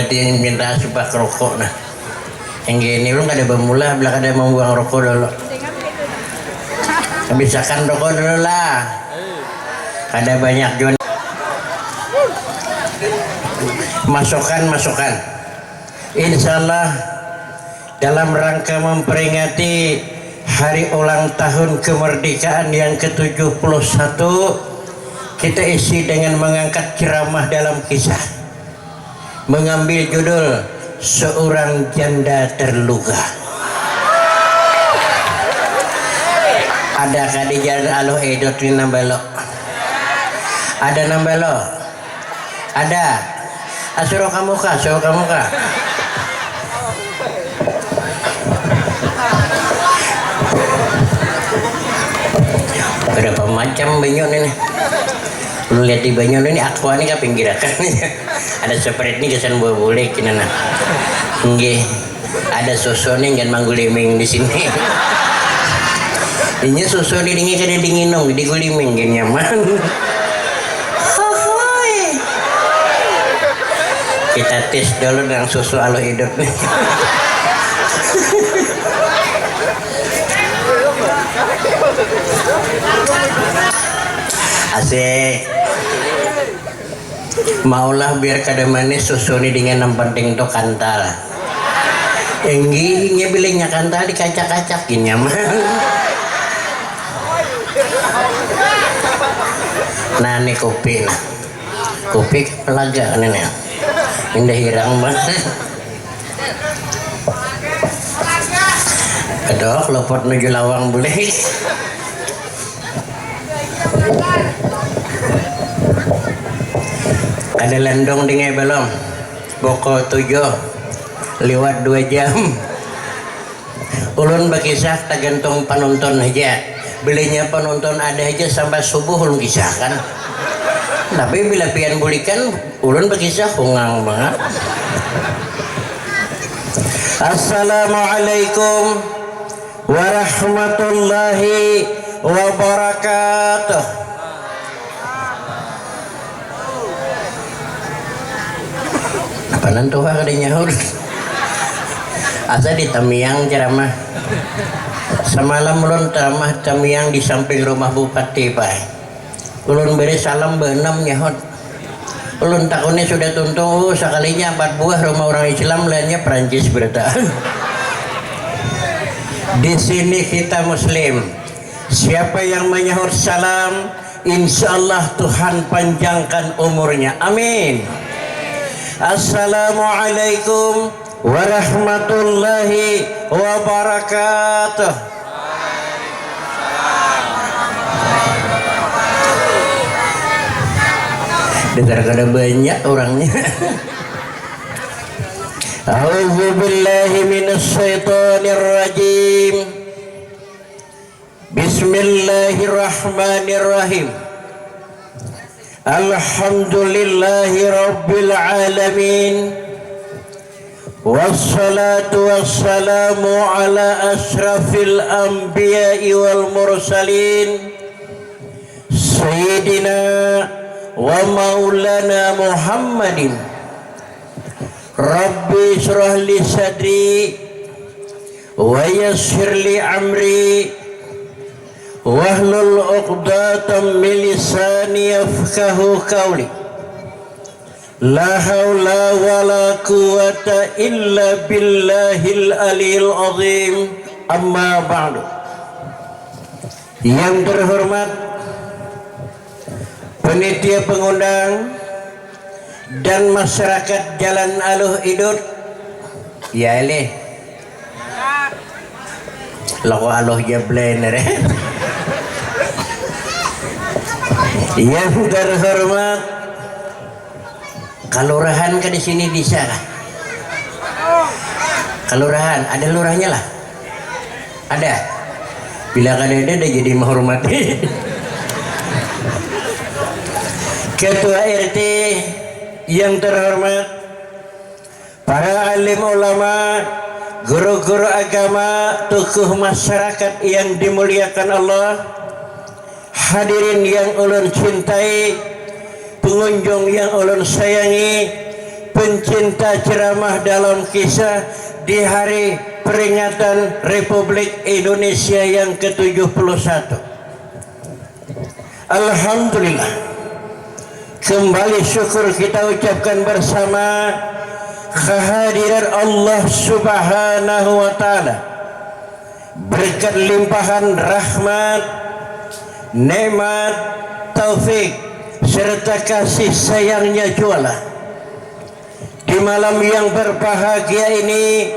penelitian minta supaya rokok nah. Yang gini lu nggak ada bermula, belakang ada membuang rokok dulu. Bisakan rokok dulu lah. Ada banyak John. Masukan. Insya Allah dalam rangka memperingati hari ulang tahun kemerdekaan yang ke-71, kita isi dengan mengangkat ceramah dalam kisah, mengambil judul Seorang Janda Terluka. Ada Khadijah Aloh Edot ini nambah lo. Ada nambah lo. Ada. Suruh kamu kah? Berapa macam banyon ini? Lu lihat di banyon ini aqua ini ke pinggirakan. Ada seperti ini kesan buah boleh kinana. Nggih. Ada susu nih kan mangguliming di sini. Ini susu di dingin kada dinginong di guliming gini nyaman. Hohoi. Kita tes dulu dengan susu aloe hidup nih. Asik. Maulah biar kada manis susu ini dengan penting tuh kantal. Engginya bilingnya kantal dikacak-kacak gini nyaman. Nah ini kopi nah. Kopi pelaga kan ini. Indah hirang banget. Kedok lopot menuju lawang boleh. Ada lendong dengan belum? Pukul 7 lewat 2 jam. Ulun berkisah tergantung penonton aja. Belinya penonton ada aja sampai subuh ulun kisahkan. Tapi bila pian bulikan ulun berkisah hungang banget. Assalamualaikum warahmatullahi wabarakatuh. Apa nanti kada nyahur? Asa di Tamiang ceramah. Semalam ulun ceramah Tamiang di samping rumah Bupati Pak. Ulun beri salam benam nyahut. Ulun takutnya sudah tuntung sekalinya 4 buah rumah orang Islam lainnya Perancis berita. Di sini kita Muslim. Siapa yang menyahut salam, insya Allah Tuhan panjangkan umurnya. Amin. Assalamualaikum warahmatullahi wabarakatuh. Dengar kada banyak orangnya. A'udzu billahi minasy syaithanir rajim. Bismillahirrahmanirrahim. Alhamdulillahi rabbil alamin. Wassalatu wassalamu ala asyrafil anbiya'i wal mursalin Sayyidina wa maulana Muhammadin. Rabbi shrah li sadri wa yassir li amri wahlul 'uqdatam min lisani yafqahu qawli. La haula wala quwwata illa billahil aliyil azim. Amma ba'du. Yang terhormat panitia pengundang dan masyarakat Jalan Aloh Idut. Ya ini loko aloh jablener. Yang terhormat kalurahan ke di sini bisa lah. Kalurahan ada lurahnya lah. Ada. Bila kada ada jadi menghormati. Ketua RT yang terhormat, para alim ulama, guru-guru agama, tokoh masyarakat yang dimuliakan Allah, hadirin yang ulun cintai, pengunjung yang ulun sayangi, pencinta ceramah dalam kisah di hari peringatan Republik Indonesia yang ke-71. Alhamdulillah, kembali syukur kita ucapkan bersama kehadiran Allah Subhanahu wa Ta'ala, berkat limpahan rahmat, nikmat, taufik serta kasih sayangnya jualah di malam yang berbahagia ini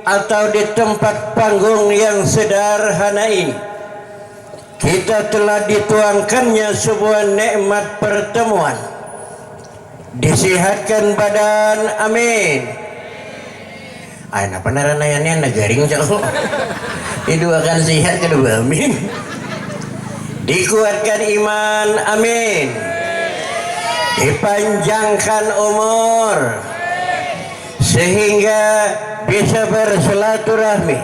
atau di tempat panggung yang sederhana ini, kita telah dituangkannya sebuah nikmat pertemuan. Disihatkan badan, amin. Anak penarayannya negaring jauh. Didoakan sihat kedua, amin. Dikuatkan iman, amin. Dipanjangkan umur sehingga bisa bersilaturahmi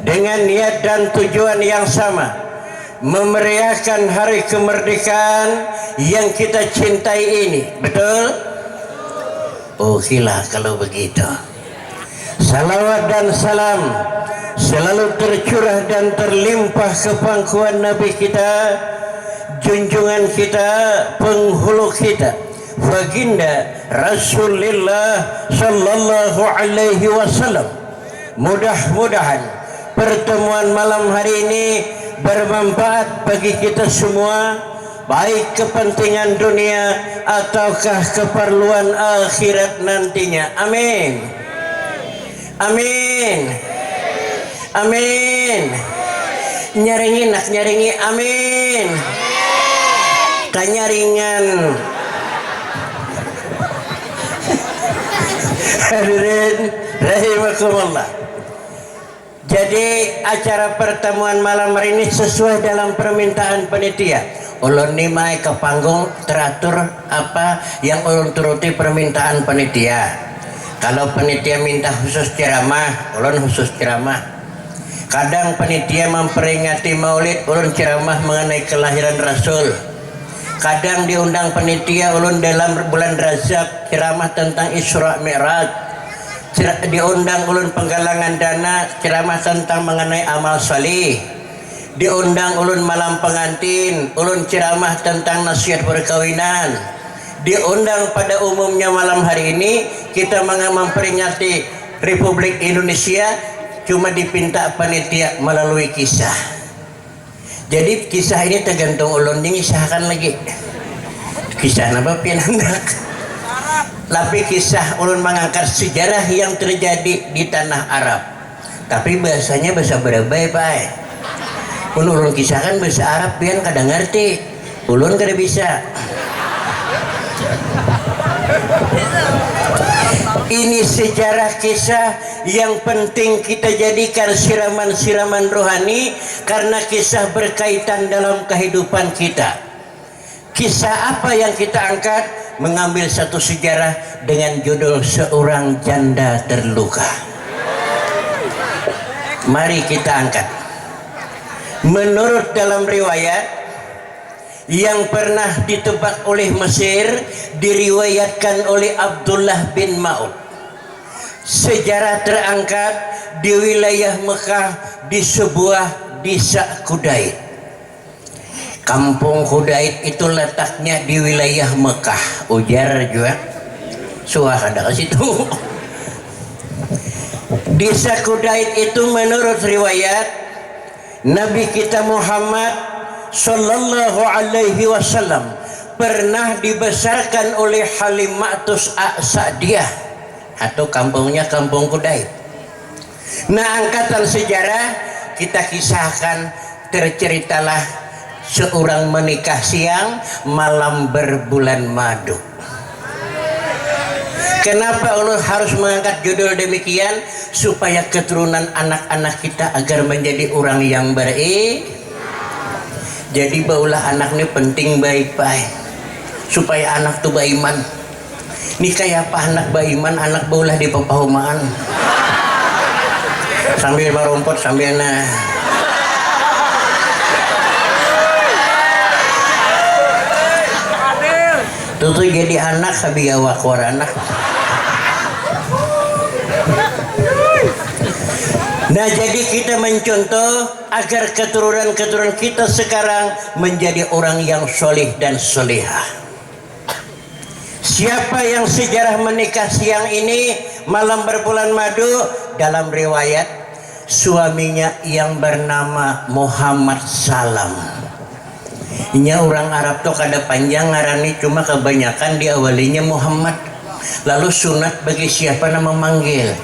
dengan niat dan tujuan yang sama, memeriahkan hari kemerdekaan yang kita cintai ini. Betul? Okelah kalau begitu. Salawat dan salam selalu tercurah dan terlimpah ke pangkuan Nabi kita, junjungan kita, penghulu kita, baginda Rasulullah sallallahu alaihi wasallam. Mudah-mudahan pertemuan malam hari ini bermanfaat bagi kita semua, baik kepentingan dunia ataukah keperluan akhirat nantinya. Amin. Amin. Amin. Nyaringi nak nyaringi amin. Kanyaringan. Hadirin rahimakumullah. Jadi acara pertemuan malam hari ini sesuai dalam permintaan panitia. Ulun nimai ke panggung teratur apa yang ulun turuti permintaan panitia. Kalau panitia minta khusus ceramah, ulun khusus ceramah. Kadang panitia memperingati maulid, ulun ceramah mengenai kelahiran Rasul. Kadang diundang panitia ulun dalam bulan Rajab ceramah tentang Isra Mi'raj. Diundang ulun penggalangan dana ceramah tentang mengenai amal salih. Diundang ulun malam pengantin, ulun ceramah tentang nasihat perkawinan. Diundang pada umumnya malam hari ini kita memperingati Republik Indonesia, cuma dipinta panitia melalui kisah. Jadi kisah ini tergantung ulun mengisahkan lagi. Kisah apa piananda? Tapi kisah ulun mengangkat sejarah yang terjadi di tanah Arab. Tapi bahasanya bahasa Berabai, Pak. Ulun kisahkan bahasa Arab pian kadang ngerti. Ulun kada bisa. Ini sejarah kisah yang penting kita jadikan siraman-siraman rohani karena kisah berkaitan dalam kehidupan kita. Kisah apa yang kita angkat? Mengambil satu sejarah dengan judul seorang janda terluka. Mari kita angkat. Menurut dalam riwayat yang pernah ditebak oleh Mesir, diriwayatkan oleh Abdullah bin Ma'ud. Sejarah terangkat di wilayah Mekah di sebuah desa Kudait. Kampung Kudait itu letaknya di wilayah Mekah. Ujar juga suara ke situ. Desa Kudait itu menurut riwayat Nabi kita Muhammad sallallahu alaihi wasallam pernah dibesarkan oleh Halimatus Sa'diyah, atau kampungnya Kampung Kudait. Nah, angkatan sejarah kita kisahkan, terceritalah seorang menikah siang malam berbulan madu. Kenapa Allah harus mengangkat judul demikian? Supaya keturunan anak-anak kita agar menjadi orang yang baik. Jadi baulah anak ini penting baik-baik supaya anak tuh baiman. Ini kayak apa anak baiman, anak baulah di pepahumaan sambil merumput sambil tuh tuh jadi anak sabigawa keluar anak. Nah, jadi kita mencontoh agar keturunan-keturunan kita sekarang menjadi orang yang solih dan solihah. Siapa yang sejarah menikah siang ini malam berbulan madu, dalam riwayat suaminya yang bernama Muhammad Salam. Ini orang Arab tuh kada panjang ngarani, cuma kebanyakan diawalinya Muhammad. Lalu sunat bagi siapa nama manggil.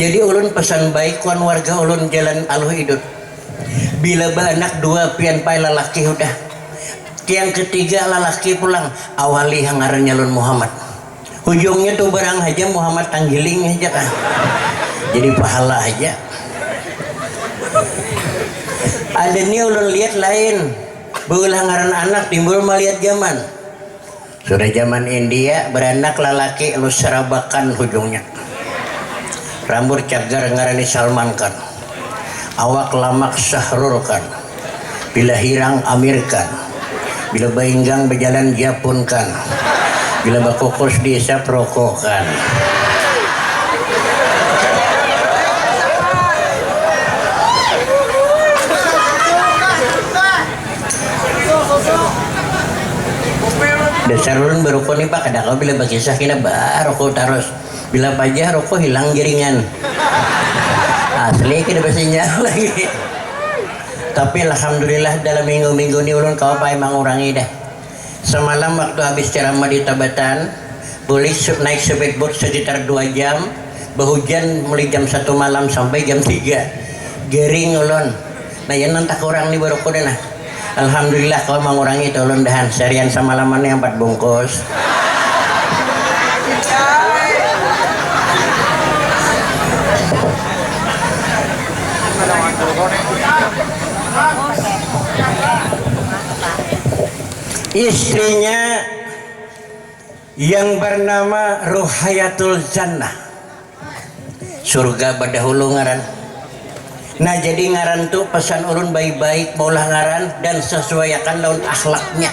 Jadi ulun pesan baik kuan warga ulun jalan aluh idut. Bila anak dua pian pai lalaki udah. Yang ketiga lalaki pulang, awali yang ngarannya ulun Muhammad. Ujungnya tuh barang aja Muhammad tanggiling aja kan. Jadi pahala aja. Ada nih ulun lihat lain. Beulah ngaran anak timbul melihat zaman. Sudah zaman India beranak lalaki lu serabakan ujungnya. Rambut cagar ngarani Salman Khan, awak lamak Syahrul Khan, bila hirang Amir Khan, bila bainggang berjalan Japun Khan, bila bakokos desa Proko Khan. Dasar ulun baru kau nih pak, kada kau bila bakisah kena baru kau terus. Bila pajah rokok hilang jaringan. Asli kita bersinyal lagi. Tapi alhamdulillah dalam minggu-minggu ini ulun kau apa emang urangi dah. Semalam waktu habis ceramah di Tabatan, boleh naik speedboat sekitar 2 jam, berhujan mulai jam 1 malam sampai jam 3. Gering ulun. Nah ya nanti kurang nih baru kau dah. Alhamdulillah kau mengurangi itu ulun dahan seharian semalamannya 4 bungkus. Istrinya yang bernama Ruhayatul Jannah, surga badahulu ngaran. Nah jadi ngaran tuh pesan ulun baik-baik maulah ngaran dan sesuaikan lawan akhlaknya.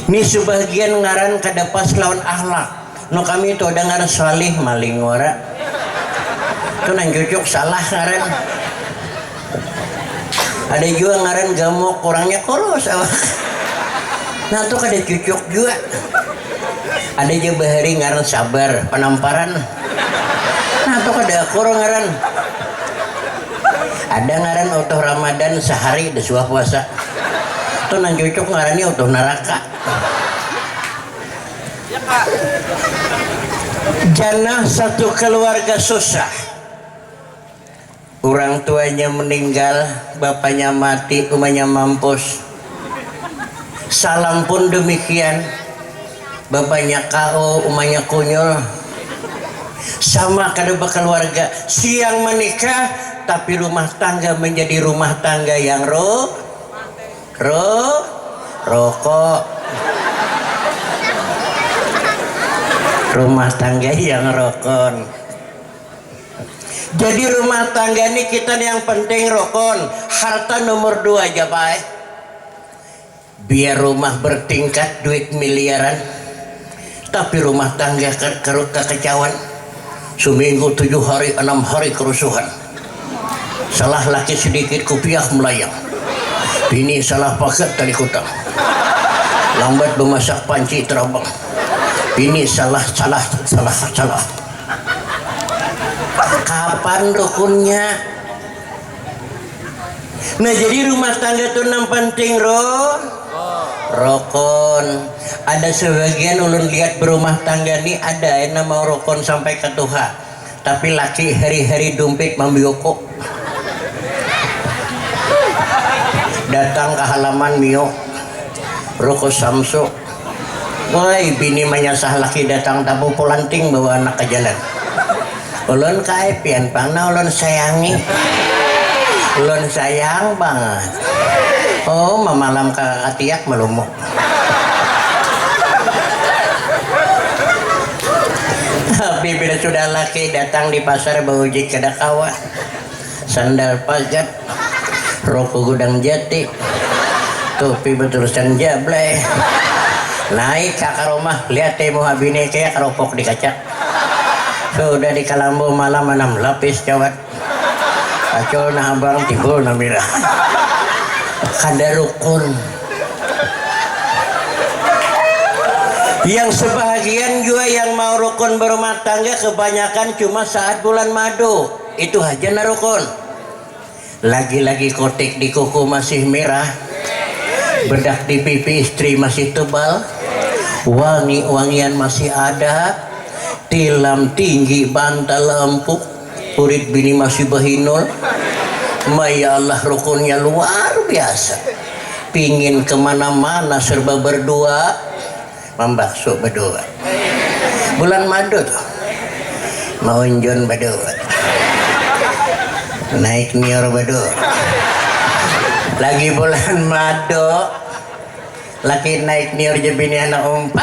Ini sebagian ngaran kada pas lawan akhlak. No kami itu ada ngaran salih maling ora. Itu nang cucuk salah ngaran. Ada juga ngaran gamuk kurangnya koros awak. Nah tuh kada cucuk juga. Ada juga bahari ngaran sabar penamparan. Nah tuh kada kurang ngaran. Ada ngaran utuh Ramadan sehari desuah puasa. Tuh nang cucuk ngarannya utuh neraka. Jannah satu keluarga susah. Orang tuanya meninggal, bapaknya mati, umahnya mampus. Salam pun demikian, bapaknya KO, umahnya kunyul. Sama kedua keluarga, siang menikah, tapi rumah tangga menjadi rumah tangga yang rokok. Rumah tangga yang rokok. Jadi rumah tangga ini kita yang penting rokon. Harta nomor 2 aja pak. Biar rumah bertingkat duit miliaran, tapi rumah tangga kekacauan. Seminggu 7 hari 6 hari kerusuhan. Salah laki sedikit kupiah melayang. Bini salah pakai tali kutang. Lambat memasak panci terabang. Bini salah. Kapan rukunnya? Nah jadi rumah tangga itu yang penting rokon. Ada sebagian ulun lihat berumah tangga nih ada yang nama rokon sampai ke Tuhan, tapi laki hari-hari dompet membioko. Datang ke halaman mio rokok Samsu. Woi bini menyasah laki datang tabu polanting bawa anak ke jalan. Ulun kaipian pangna ulun sayangi. Ulun sayang banget. Oh mamalam ke atiak melumuk. Tapi bila sudah laki datang di pasar bauji kedakawa, sandal pagat, rokok gudang jati, topi bertulisan jablay, naik ke rumah, lihat temu habine kayak keropok di kaca. Sudah di Kalambo malam 6 lapis jawat. Kacau nah abang timbul namira. Kada rukun. Yang sebahagian juga yang mau rukun berumah tangga kebanyakan cuma saat bulan madu. Itu aja na rukun. Lagi-lagi kotek di kuku masih merah, bedak di pipi istri masih tebal, wangi-wangian masih ada, tilam tinggi bantal empuk, kurit bini masih bahinul. Maya Allah rukunnya luar biasa. Pingin kemana-mana serba berdua, membakso berdua. Bulan madu tuh, mau injon berdua. Naik nior berdua. Lagi bulan madu, laki naik nior jebini anak 4.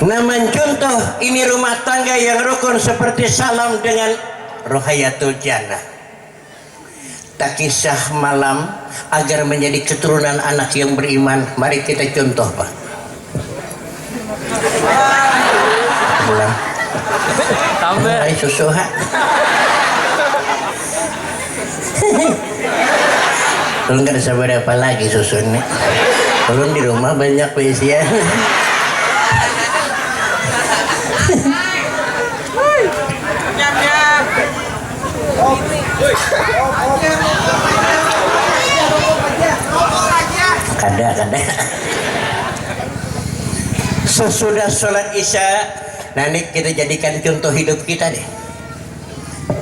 Nama contoh ini rumah tangga yang rukun seperti salam dengan Rohayatul Jannah. Tak kisah malam agar menjadi keturunan anak yang beriman. Mari kita contoh, Pak. Bulan. Tambah. Hari susu ha. Belum nggak ada sabar apa lagi susunya. Belum di rumah banyak pesian. Kada. Sesudah sholat isya, nanti kita jadikan contoh hidup kita deh.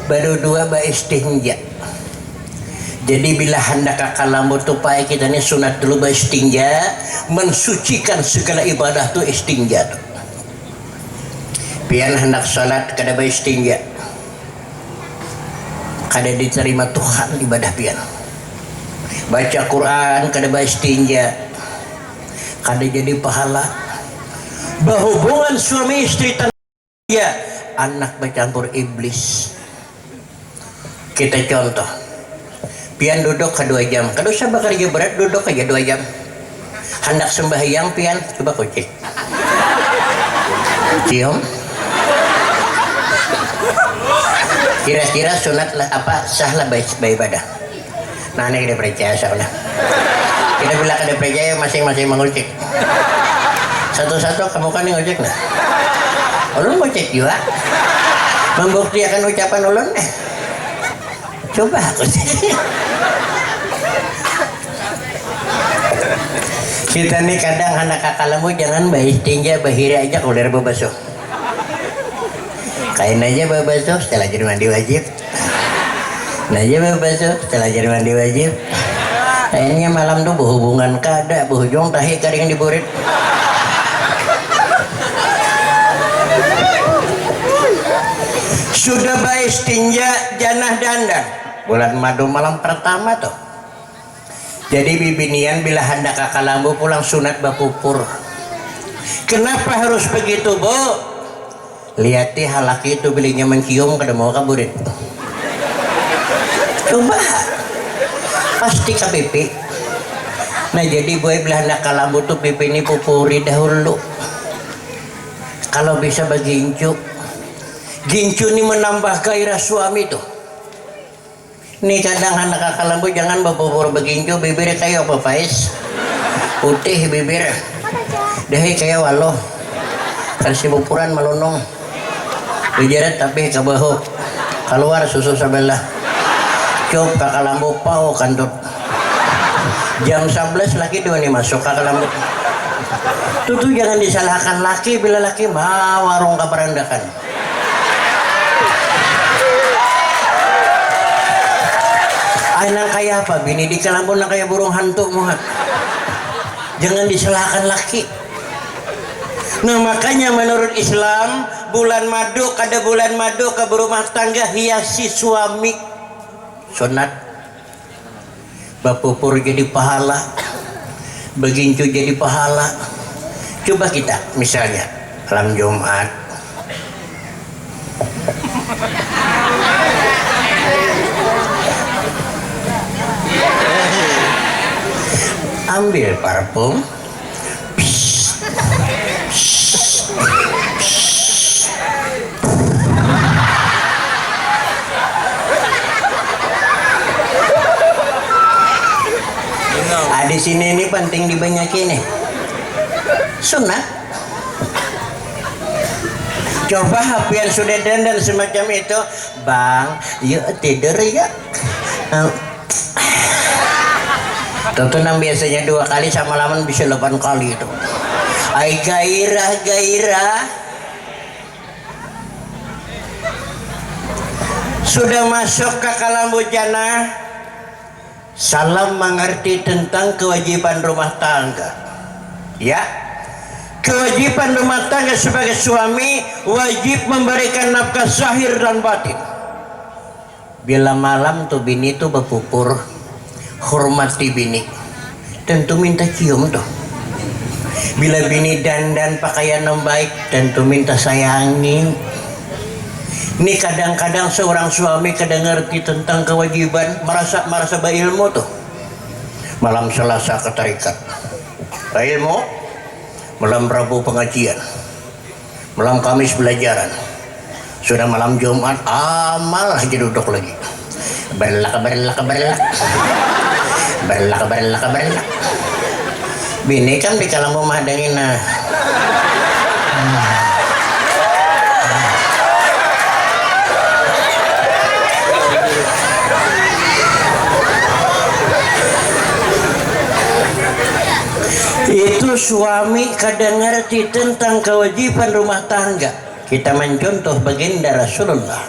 Baru 2 istinja. Jadi bila hendak kalambo tupai kita ini sunat dulu istinja, mensucikan segala ibadah tuh istinja tuh. Pian hendak sholat kada istinja, kada diterima Tuhan ibadah pian. Baca Quran kada istinja, kada jadi pahala. Berhubungan suami istri ya anak bercampur iblis. Kita contoh, pian duduk ke 2 jam, kada usah bekerja berat, duduk aja 2 jam. Hendak sembahyang pian, coba kocek cium. Kira-kira sunat lah apa sah lah baik ibadah. Nah ini kita percaya salah. Kita bilang kada percaya masing-masing mengocek. Satu-satu kamu kan ngocek nah. Ulun ngocek juga. Membuktikan ucapan ulun coba aku kita nih kadang anak kakalamu jangan bayi tinggi bahiri aja kalau dari bebasuh. Kain aja bebasuh setelah jadi mandi wajib. Nah aja bebasuh setelah jadi mandi wajib. Kayaknya malam tuh berhubungan kada berhujung tahi kering diburit. Sudah baik tinja janah dandan bulan madu malam pertama tuh. Jadi bibinian bila hendak kakalambu pulang sunat bapupur. Kenapa harus begitu, Bu? Lihat halaki itu bilinya mencium kada mau kaburit. Coba pasti KBP. Nah jadi boy bila hendak kalambu tuh pipi ini pupuri dahulu. Kalau bisa begincu. Gincu ini menambah gairah suami tuh. Nih kadang anak kakalambu jangan bapupur begincu bibir kayak apa Faiz? Putih bibir. Dahi kayak waloh. Kasih bupuran melunong. Bijaret tapi kabahu. Keluar susu sebelah. Cuk kakalambu pau kantut. Jam 11 laki dua nih masuk kakalambu. Tuh jangan disalahkan laki bila laki mau warung keberandakan. Anak kayak apa bini di Kalambo nak kayak burung hantu muhat. Jangan disalahkan laki. Nah makanya menurut Islam bulan madu kada bulan madu ke berumah tangga hiasi suami sunat bapupur jadi pahala begincu jadi pahala. Coba kita misalnya malam Jumat ambil parfum. Di sini ini penting dibanyakin nih. Sunat. Coba HP yang sudah dandan semacam itu, bang, yuk tidur ya. Tontonan biasanya 2 kali, sama laman bisa 8 kali itu. Ay gairah. Sudah masuk ke kalam bujana. Salam mengerti tentang kewajiban rumah tangga. Ya, kewajiban rumah tangga sebagai suami wajib memberikan nafkah zahir dan batin. Bila malam tuh bini tuh berpupur, hormati bini. Tentu minta cium tuh. Bila bini dandan pakaian yang baik, tentu minta sayangi. Ini kadang-kadang seorang suami kadang ngerti tentang kewajiban, merasa berilmu tuh. Malam Selasa ke tarikat, berilmu. Malam Rabu pengajian, malam Kamis belajaran, sudah malam Jumat amal aja duduk lagi. Berlak. Bini kan di kalam rumah dengin nah. Itu suami kadang ngerti tentang kewajiban rumah tangga. Kita mencontoh baginda Rasulullah.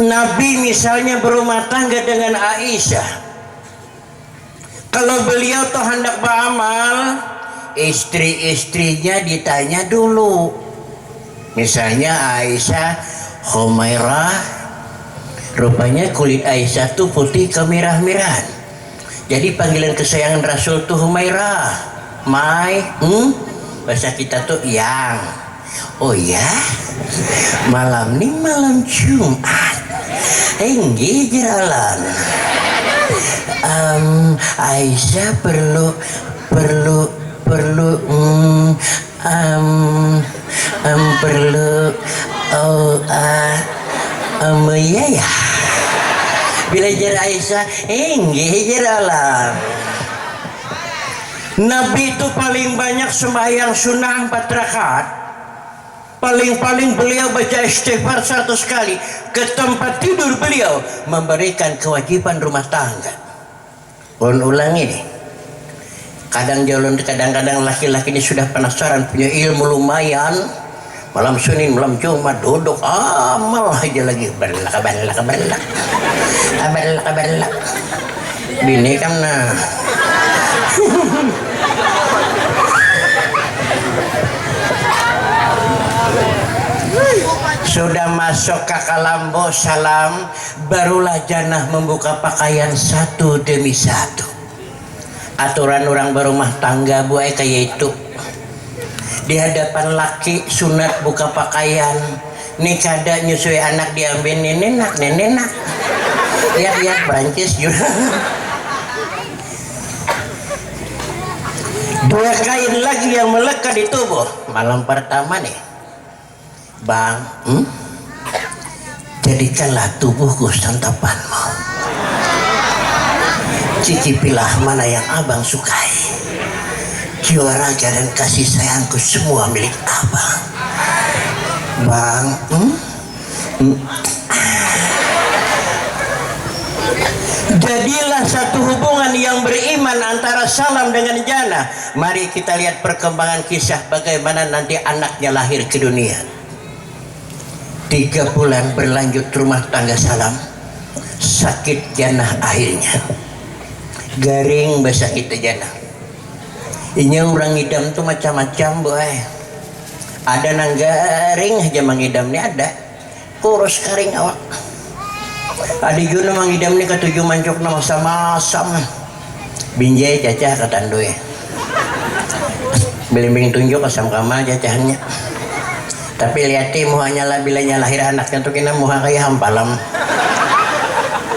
Nabi misalnya berumah tangga dengan Aisyah. Kalau beliau tuh hendak beramal, istri-istrinya ditanya dulu. Misalnya Aisyah, Humairah, rupanya kulit Aisyah tuh putih kemirah-mirahan. Jadi panggilan kesayangan Rasul tuh Humairah, Mai, bahasa kita tuh yang. Oh ya, malam ini malam Jumat, enggak jalan. Aisyah perlu ya. Belajar Aisyah, enggak jalan. Nabi itu paling banyak sembahyang sunnah 4 rakaat. Paling-paling beliau baca istighfar 100 kali. Ke tempat tidur beliau memberikan kewajiban rumah tangga. Ulang ini. Kadang-kadang laki-laki ini sudah penasaran, punya ilmu lumayan. Malam Senin, malam Jumat duduk amal aja lagi. Berlak. Bini kan nah. Sudah masuk ke kalambo salam, barulah janah membuka pakaian satu demi satu. Aturan orang berumah tangga buai kayak itu. Di hadapan laki sunat buka pakaian. Nih kada nyusui anak diambil nenek. Lihat Prancis juga. 2 kain lagi yang melekat di tubuh. Malam pertama nih, bang, jadikanlah tubuhku santapanmu. Cicipilah mana yang abang sukai. Jiwa raga dan kasih sayangku semua milik abang. Bang, jadilah satu hubungan yang beriman antara salam dengan jannah. Mari kita lihat perkembangan kisah bagaimana nanti anaknya lahir ke dunia. 3 bulan berlanjut rumah tangga salam, sakit jannah akhirnya. Garing bahasa kita jannah. Ini orang idam tuh macam-macam boy. Ada nang garing aja mangidam nih ada. Kurus kering awak. Ada juga mangidam nih ketujuh mancok nama sama-sam. Binjai cacah ketandoy. Belimbing tunjuk asam kamal cacahannya. Tapi lihatnya muhanya lah bilanya lahir anaknya tuh kena muha kayak hampalam.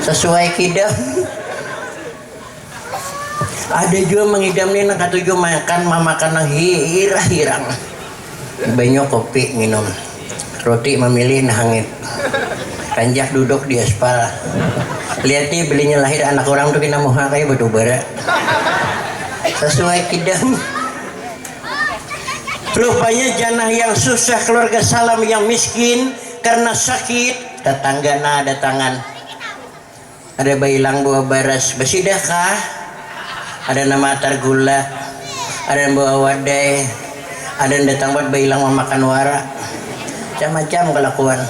Sesuai kidam. Ada juga mengidam nih nak katuju makan mamakan nang hirang banyak kopi minum roti memilih nahangit kanjak duduk di aspal lihat nih belinya lahir anak orang tuh kena muha kayak batu bara sesuai kidam. Rupanya janah yang susah, keluarga Salam yang miskin karena sakit, tetangga ada tangan ada bailang buah baras besidahkah, ada nama atar gula, ada yang bawa wadai, ada yang datang buat bailang memakan wara, macam-macam kelakuan.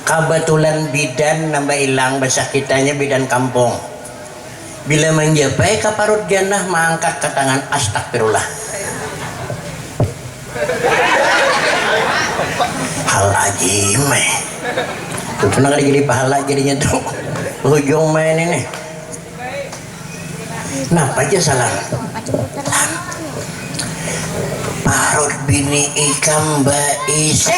Kebetulan bidan nambah hilang bahasa kitanya bidan kampung. Bila menjapai ke parut janah mengangkat ke tangan astagfirullah. Hal ajim tuh tenang jadi pahala jadinya tuh ujung main ini. Napa aja salah parut bini ikam baise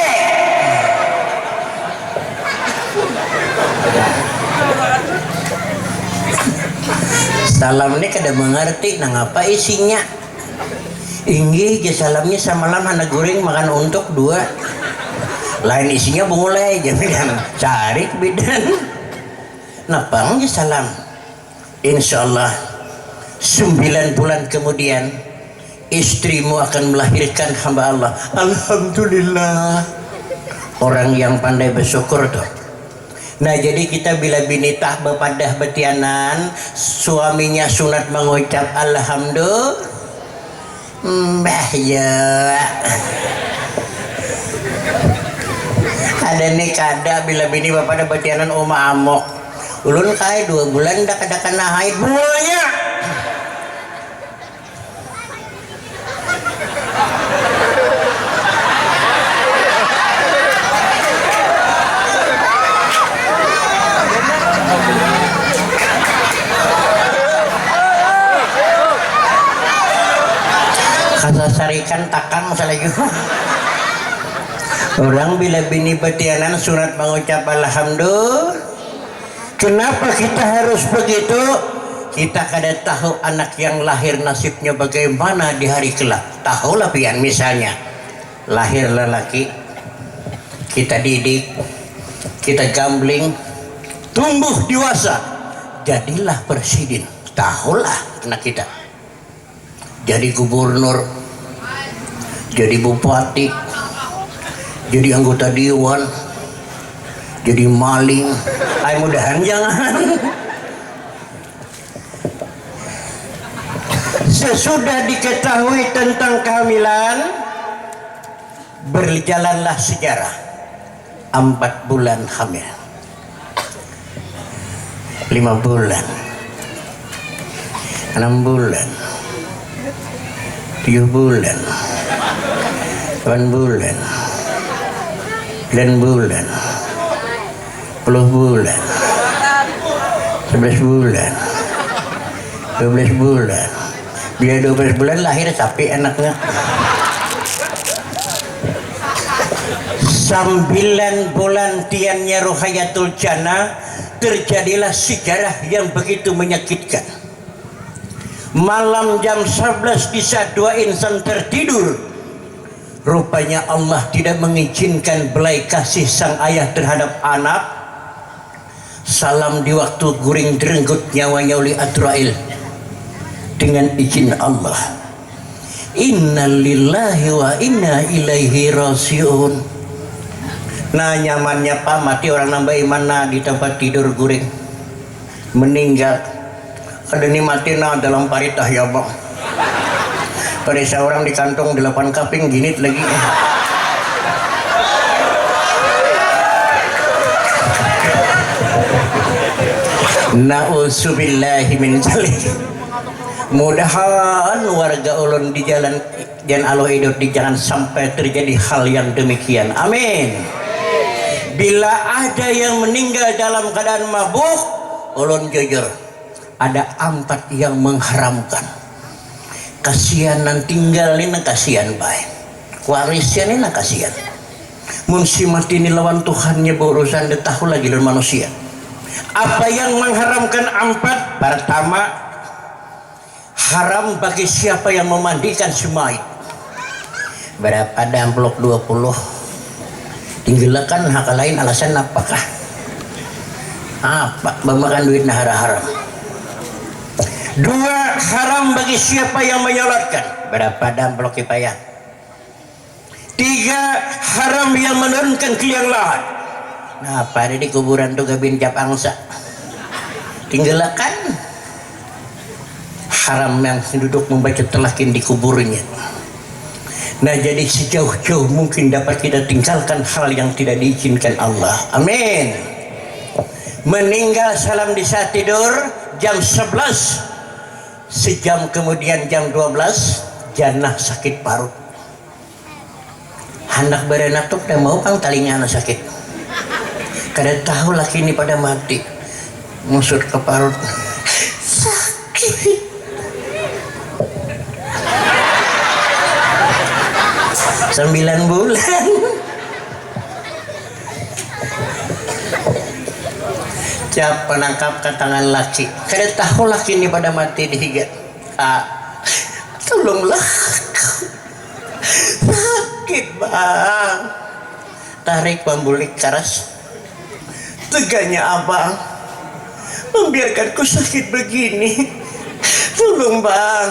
Salam ini kada mengerti nah ngapa isinya inggi aja salamnya samalam anak goreng makan untuk dua lain isinya mulai jangan cari bidan napang aja salam insyaallah 9 bulan kemudian istrimu akan melahirkan hamba Allah. Alhamdulillah orang yang pandai bersyukur tuh. Nah jadi kita bila bini tah bepadah betianan suaminya sunat mengucap alhamdulillah mbah ya ada nih kada bila bini bepadah betianan oma amok ulun kai 2 bulan dah kada kena haid buahnya kasasarikan takang masalah juga orang bila bini betianan surat mengucap alhamdulillah. Kenapa kita harus begitu? Kita kada tahu anak yang lahir nasibnya bagaimana di hari kelak. Tahulah pian misalnya lahir lelaki kita didik kita gambling tumbuh dewasa jadilah presiden tahulah anak kita jadi gubernur jadi bupati jadi anggota dewan jadi maling ay mudahan jangan sesudah diketahui tentang kehamilan berjalanlah sejarah 4 bulan hamil 5 bulan 6 bulan 7 bulan 8 bulan 9 bulan 10 bulan 11 bulan 12 bulan bila 12 bulan lahir sapi anaknya 9 bulan tiannya Ruhayatul Jannah terjadilah sejarah yang begitu menyakitkan. Malam jam 11 di saat 2 insan tertidur rupanya Allah tidak mengizinkan belai kasih sang ayah terhadap anak. Salam di waktu guring derenggut nyawanya oleh Azrail dengan izin Allah. Inna lillahi wa inna ilaihi rajiun. Nah nyamannya Pak mati orang nambah iman nah di tempat tidur guring meninggal ada nih mati nah dalam paritah ya bang pada seorang di kantong 8 kaping ginit lagi na'udzubillahi min dzalik. Mudahan warga ulun di jalan Allah hidup di jangan sampai terjadi hal yang demikian amin. Bila ada yang meninggal dalam keadaan mabuk ulun jujur ada 4 yang mengharamkan kasihanan tinggal ini kasihan baik warisnya ini kasihan musimat ini lawan Tuhannya berurusan dia tahu lagi dan manusia apa yang mengharamkan 4 pertama haram bagi siapa yang memandikan si mayit. Berapa amplop 20 tinggalakan hak lain alasan apakah apa memakan duit nahara haram. 2, haram bagi siapa yang menyolatkan. Berapa amplop kipayah. 3, haram yang menurunkan keliang lahat. Nah pada di kuburan tuh gabin jap angsa tinggalakan haram yang duduk membaca telakin di kuburnya. Nah jadi sejauh-jauh mungkin dapat kita tinggalkan hal yang tidak diizinkan Allah. Amin. Meninggal salam di saat tidur jam 11, sejam kemudian jam 12 janah sakit parut. Anak berenak tuh udah mau pang talinya anak sakit. Kada tahu laki ini pada mati. Musut ke parut. Sakit. 9 bulan. Siap penangkap ke tangan laki. Kada tahu laki ini pada mati dihiga. Tolonglah. Sakit bang. Tarik pembulik keras. Teganya abang. Membiarkanku sakit begini. Tolong bang.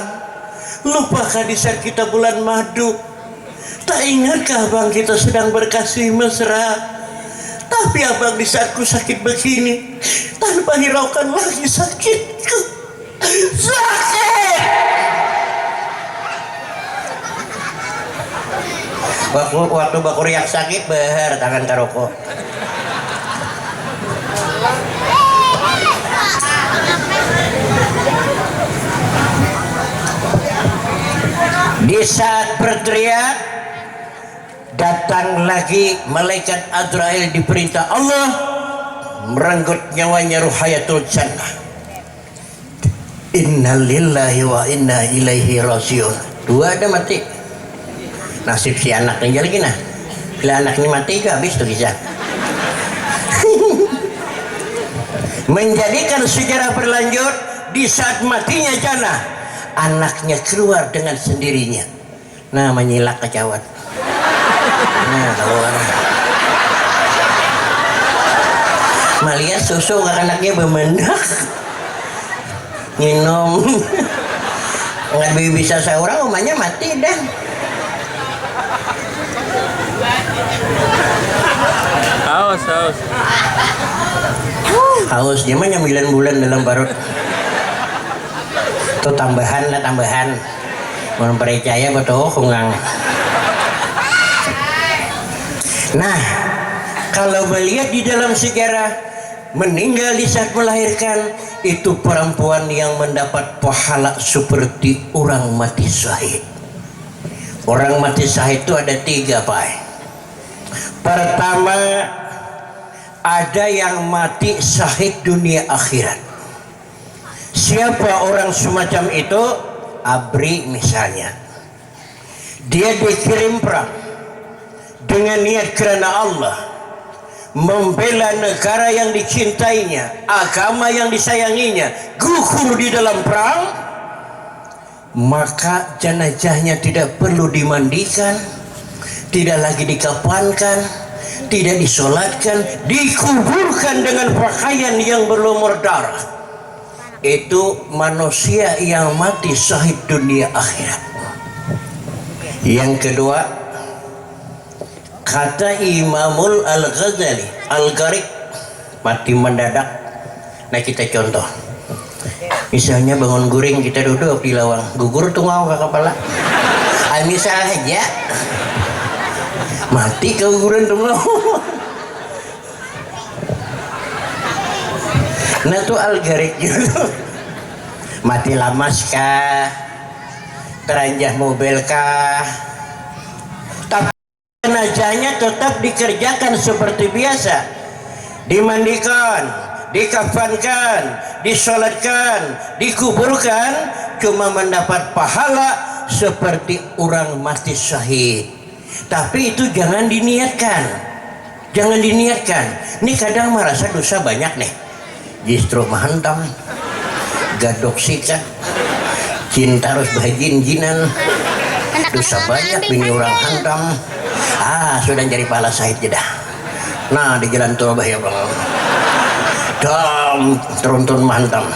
Lupakan di saat kita bulan madu. Tak ingatkah bang kita sedang berkasih mesra? Tapi abang di saatku sakit begini tanpa hiraukan lagi sakitku. Sakit. Waktu baku riak sakit behar tangan karoko. Di saat berteriak, datang lagi malaikat Azrail diperintah Allah merenggut nyawanya Ruhayatul Jannah. Innalillahi wa inna ilaihi rajiun. 2 ada mati. Nasib si anaknya lagi nah. Bila anaknya mati itu habis tuh kisah. Menjadikan sejarah berlanjut di saat matinya Jannah. Anaknya keluar dengan sendirinya. Nah menyilak kecawat. Nah keluar. Melihat susu ke anaknya bemendak. Minum. Nggak bisa seorang umanya mati dah. Haus. Haus dia mah 9 bulan dalam parut. Itu tambahan. Mau percaya betul kungang. Nah, kalau melihat di dalam sejarah meninggal di saat melahirkan itu perempuan yang mendapat pahala seperti orang mati syahid. Orang mati syahid itu ada 3 Pak. Pertama, ada yang mati syahid dunia akhirat. Siapa orang semacam itu? Abri misalnya, dia dikirim perang dengan niat kerana Allah, membela negara yang dicintainya, agama yang disayanginya, gugur di dalam perang, maka jenazahnya tidak perlu dimandikan, tidak lagi dikafankan, tidak disolatkan, dikuburkan dengan pakaian yang berlumur darah. Itu manusia yang mati syahid dunia akhirat. Yang kedua, kata Imamul Al-Ghazali Al-Gharib, mati mendadak. Nah kita contoh, misalnya bangun guring, kita duduk di lawang, gugur tungau ke kepala. Misal aja mati keguguran tungau. Nah tuh Al-Gharib gitu. Mati lamas kah, teranjah mobil kah, tapi jenazahnya tetap dikerjakan seperti biasa, dimandikan, dikafankan, disolatkan, dikuburkan, cuma mendapat pahala seperti orang mati syahid. Tapi itu jangan diniatkan. Ini kadang merasa dosa banyak nih, justru mahantam gadok sikat cinta harus bahijin-jinan, dosa banyak bini orang hantam. Sudah jadi pahala Syahid jedah. Nah di jalan tol bahaya banget, turun mantap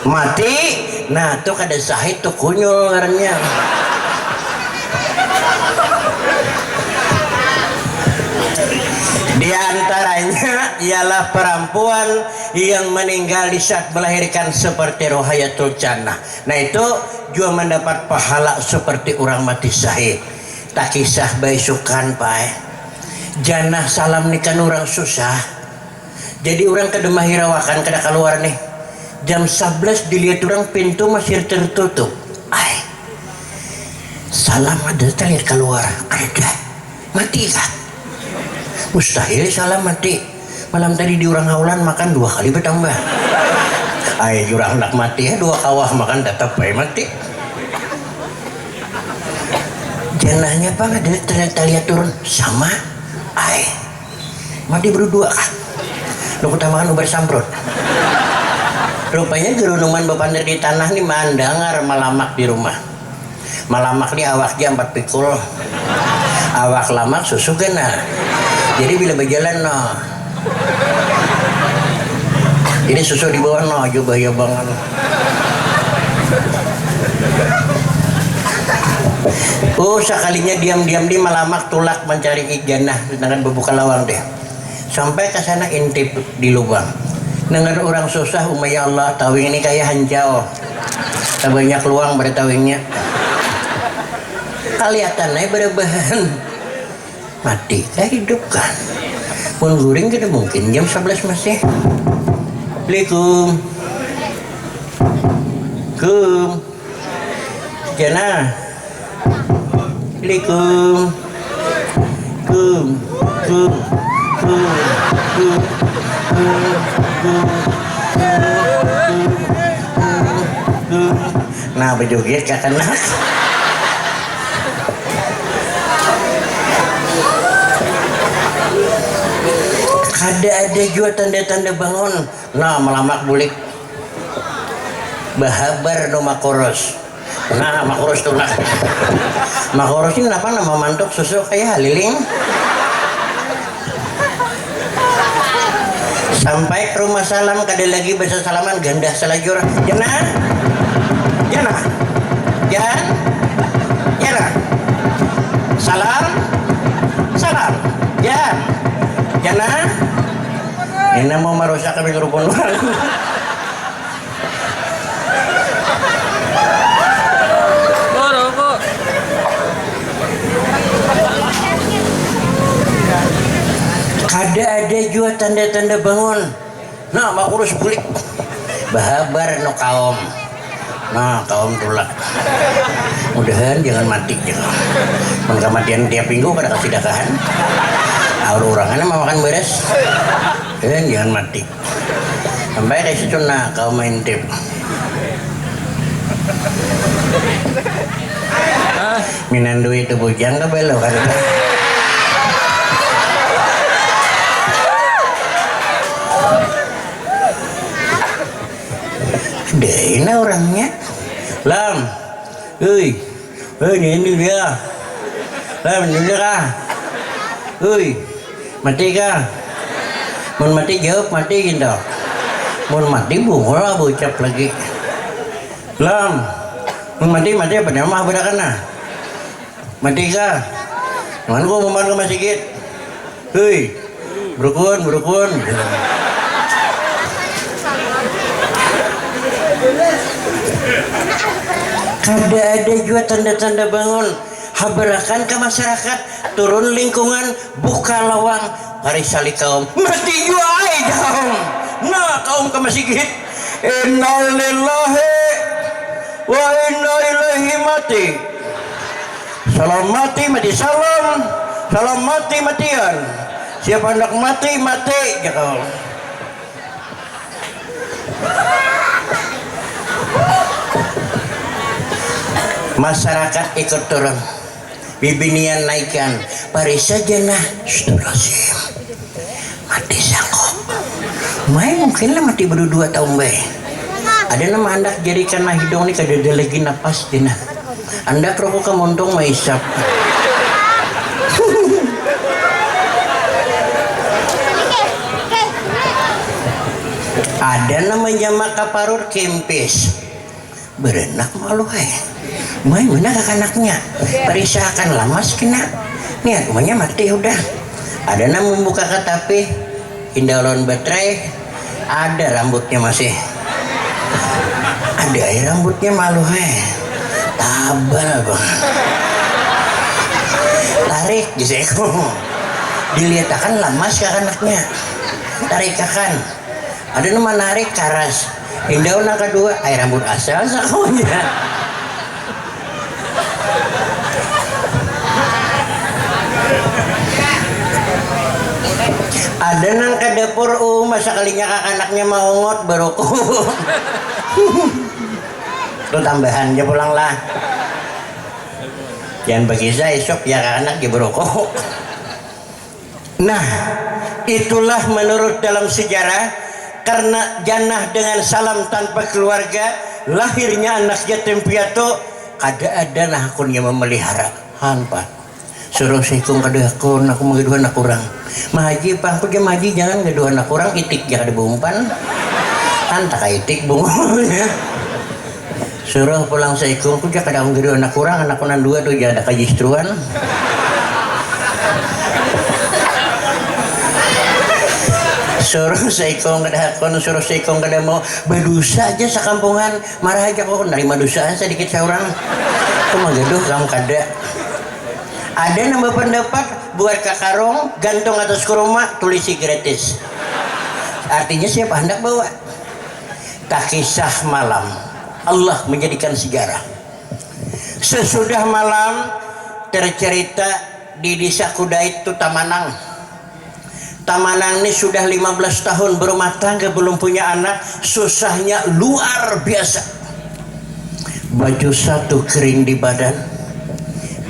mati. Nah tuh kada Syahid tuh kunyul ngarannya. Di antaranya ialah perempuan yang meninggal di saat melahirkan seperti Rohayatul Jannah. Nah itu juga mendapat pahala seperti orang mati syahid. Tak kisah bayi sukan pai Jannah salam nikan orang susah. Jadi orang kada mahirawakan kada keluar nih. Jam 11 dilihat orang pintu masih tertutup. Salam ada terlihat keluar. Ada mati kan? Mustahil salam mati. Malam tadi di orang haulan makan 2 kali bertambah. Jurang hendak mati ya 2 kawah makan tetap mati. Jannahnya apa ada ternyata lihat turun sama. Mati berdua kah? Lu utamakan ubar samprot. Rupanya gerunungan bepander di tanah nih mandangar malamak di rumah. Malamak nih awaknya 4 pikul. Awak lamak susu kena. Jadi bila berjalan ini susu di bawah juga bahaya banget. Sekalinya diam-diam di malamak tulak mencari jannah dengan berbuka lawang deh. Sampai ke sana intip di lubang. Dengar orang susah umaya Allah tawing ini kayak hancau. Tak banyak luang pada tawingnya. Kelihatannya berbahan. Mati kah hidup kan? Pun guring tidak mungkin jam 11 masih. Assalamualaikum. Jannah. Assalamualaikum. Nah berjoget kakak. Ada juga tanda-tanda bangun. Nah melamak bulik bahabar no makoros. Nah makoros tuh lah. Makoros ini apa nama mantuk susu kayak haliling. Sampai ke rumah salam kada lagi bahasa salaman ganda selajur. Jannah salam Jannah. Ini mau merusak kami rukun. Ada juga tanda-tanda bangun. Nah mak urus bulik bahabar no kaum. Nah kaum tulak. Mudahan jangan mati jangan. Kematian tiap minggu pada kasih dakahan. Orang-orangnya mau makan beres. Jangan mati. Sampai dari situ nah kau main tip. Minan duit itu bujang ke belok kan? Deh orangnya. Lam, ini dia. Lam, ini dia. Mati kah? Mun mati jawab mati gitu. Mun mati bungul lah bocap lagi. Lam, mun mati apa nama bedakan nah? Mati kah? Cuman gua mau ke masjid. Berukun. Ada juga tanda-tanda bangun. Habarakan ke masyarakat, turun lingkungan, buka lawang, parisali kaum mati juga kaum. Nah kaum ke masjid. Innalillahi wa inna ilaihi mati. Salam mati salam. Salam matian. Siapa hendak mati ya kaum. Masyarakat ikut turun. Bibinian naikkan parisa jannah astagfirullahaladzim mati sangkop main mungkin lah mati berdua tahun baik ada nama anda jadi karena hidung nih kada lagi napas dina anda rokok kemuntung maisap ada namanya maka parur kempis berenak malu main mana anaknya perisakan lamas kena niat umanya mati udah ada nama membuka katapi indah ulun baterai ada rambutnya masih ada rambutnya malu tabal bang tarik giseko dilihatkan lamas ke anaknya tarik akan ada nama narik karas indah ulun kedua air rambut asal sakonya ada nang ke dapur masa kalinya anaknya mau ngot beroko lu tambahan aja pulang lah jangan bagi saya esok ya anak ya beroko. Nah itulah menurut dalam sejarah karena janah dengan salam tanpa keluarga lahirnya anak yatim piatu ada nah akunnya memelihara hampa suruh sikung kada akun aku mau kedua anak kurang mahaji pak aku dia mahaji jangan kedua anak kurang itik ya kada bumpan kan tak itik bungulnya suruh pulang sikung aku dia kada aku kedua anak kurang anak kunan dua tuh jangan ada kajistruan suruh sikung kada akun suruh sikung kada mau berdosa aja sakampungan marah aja kok nerima dosa sedikit seorang aku mau gaduh kamu kada ada nama pendapat buat kakarong gantung atas ke rumah tulisi gratis artinya siapa hendak bawa tak kisah malam Allah menjadikan sejarah sesudah malam tercerita di desa Kudait itu Tamanang ini sudah 15 tahun berumah tangga belum punya anak susahnya luar biasa baju satu kering di badan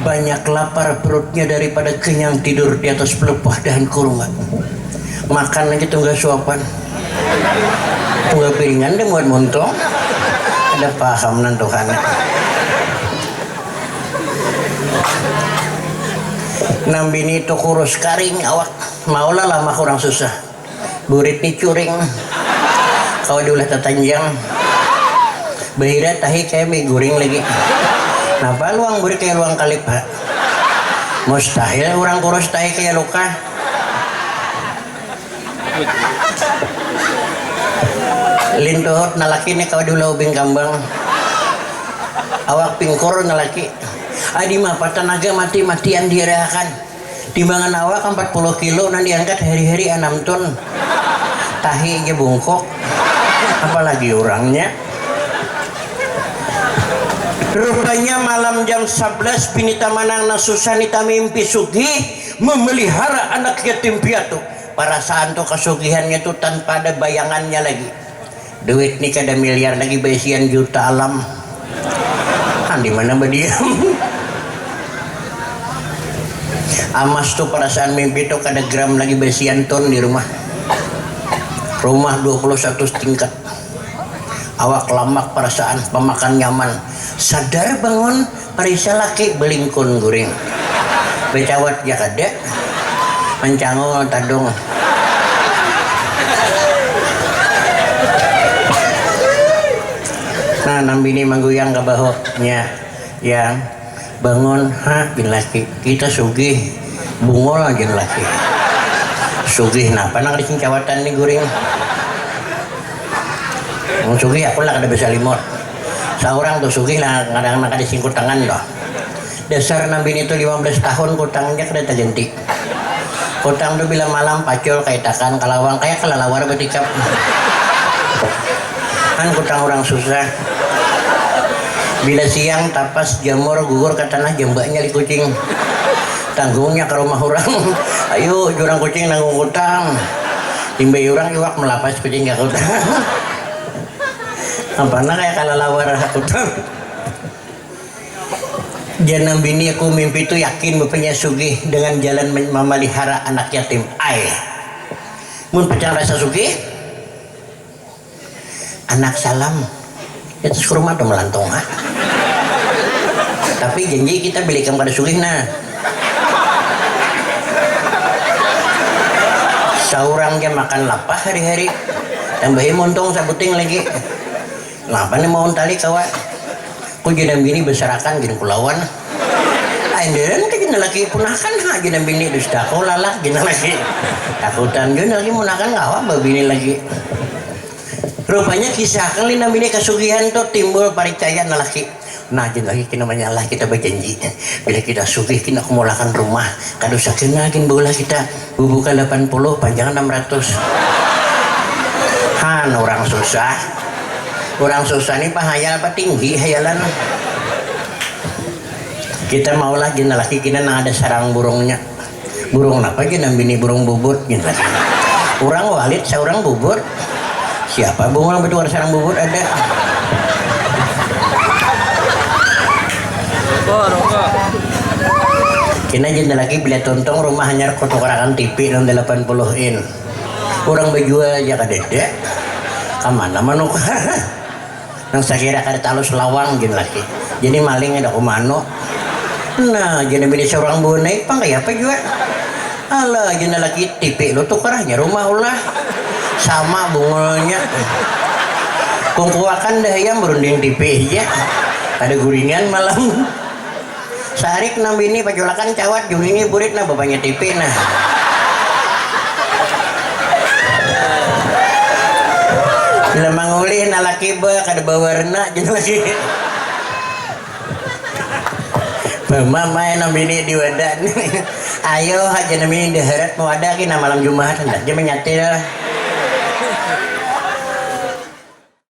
banyak lapar perutnya daripada kenyang tidur di atas pelepah dahan kurma makan lagi tunggal suapan tunggal piringan deh buat montong ada paham nantuhan nambini itu kurus karing awak maulah lama kurang susah burit nih curing kau diulah tetanjang bahira tahi kayak mie guring lagi kenapa luang beri kayak luang kali pak mustahil orang kurus tahi kayak luka lintuhut nalaki nih kau dulu ubing kambang awak pingkur nalaki adi mah patanaga mati-matian diarahkan timbangan awak 40 kilo nanti diangkat hari-hari 6 ton tahi aja bungkuk apalagi orangnya rupanya malam jam 11 bini Tamanang nasusan nita mimpi sugih memelihara anak yatim piatu perasaan tuh kesugihannya tuh tanpa ada bayangannya lagi duit nih kada miliar lagi besian juta alam kan di mana berdiam amas tuh perasaan mimpi tuh kada gram lagi besian ton di rumah 21 tingkat awak lamak perasaan pemakan nyaman sadar bangun perisa laki belingkun guring becawat ya kada mencangol tadung nah nambini mangguyang ke bahunya yang bangun bin laki kita sugih bungol aja laki sugih nah panang di cawatan nih guring sugih aku lah kada bisa limot seorang tuh sugih lah kadang-kadang kada singkut tangan loh dasar nambin itu 15 tahun kutangnya kada terganti kutang tuh bila malam pacul kayak takan kalawang kayak kelalawar betikap kan kutang orang susah bila siang tapas jamur gugur ke tanah jembaknya di kucing tanggungnya ke rumah orang ayo jurang kucing nanggung kutang timbai orang iwak melapas kucing gak kutang apa nak kayak kalalawar kutang jangan bini aku mimpi itu yakin bapaknya sugih dengan jalan memelihara anak yatim mun pecah rasa sugih anak salam itu ke rumah tuh melantong ha. Tapi janji kita belikan pada sugihna. Saurang dia makan lapah hari-hari, tambahin montong sabuting lagi. Ngapa nih mau tali kawa? Ku jenam bini besarakan gini kulawan. Aindeun teh gina lagi punakan ha jenam bini dusta ko lalak gina lagi. Takutan gina lagi punakan ngawa babini lagi. Rupanya kisah kali namanya kasugihan tuh timbul paricaya nalaki. Nah jen lagi kena menyalah kita berjanji bila kita sugih kita kumulakan rumah kado sakina kin bola kita bubuka 80 panjang 600. Han orang susah nih pahayal apa tinggi hayalan. Kita maulah jen laki kita nang ada sarang burungnya. Burung apa jen bini burung bubut jen laki. Orang walid seorang bubut. Siapa bunga berdua sarang bubut ada. Kena jenda lagi bila tontong rumah hanya kotorakan TV yang 80 in. Orang berjual aja ke dedek. Kamana manuk. Nang sakira kada talus lawang jenda lagi. Jadi maling ada kumano. Nah jenda bini seorang bonek pang kaya apa juga. Alah jenda lagi TV lo tukarahnya rumah ulah. Sama bungolnya. Kungkuakan dah yang berunding TV aja. Ada guringan malam. Sarik nang bini pajulakan cawat jung ini burit na bapaknya TV nah. Bila manguli nalaki ba kada bawarna jeung lagi. Mama nang bini di wadah. Ayo aja nang bini diharat mau ada kina malam Jumat hendak je menyatil.